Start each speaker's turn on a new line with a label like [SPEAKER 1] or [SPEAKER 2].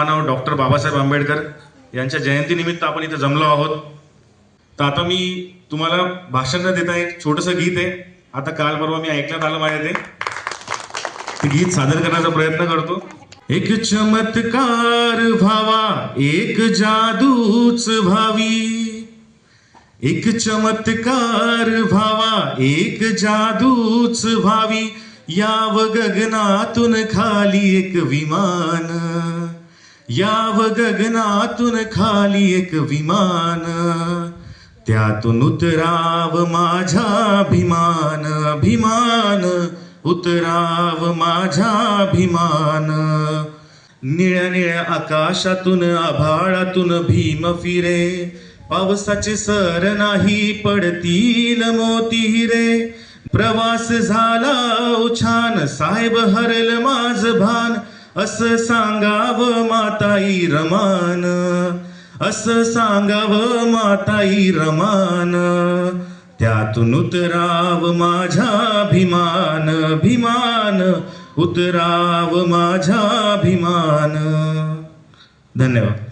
[SPEAKER 1] नाव doctor Babasaheb Ambedkar यांच्या जयंतीनिमित्त आपण इथे जमलो आहोत. तर आता मी तुम्हाला भाषण न देता एक छोटंसं गीत आहे. आता काल परवा मी ऐकण्यात आलं माझ्या ते गीत सादर करण्याचा प्रयत्न करतो. एक चमत्कार व्हावा, एक जादूच व्हावी, एक चमत्कार व्हावा, एक जादूच व्हावी, याव गगनातून खाली एक विमान, याव गगनातून खाली एक विमान, त्यातून उतराव माझा अभिमान, अभिमान उतराव माझा अभिमान. निळ्या निळ्या आकाशातून आभाळातून भीम फिरे, पावसाचे सर नाही पडतील मोती हिरे. प्रवास झाला छान, साहेब हरल माझ भान, असं सांगावं माताई रमान, असं सांगावं माताई रमान. त्यातून उतराव माझा अभिमान, अभिमान उतराव माझा अभिमान. धन्यवाद.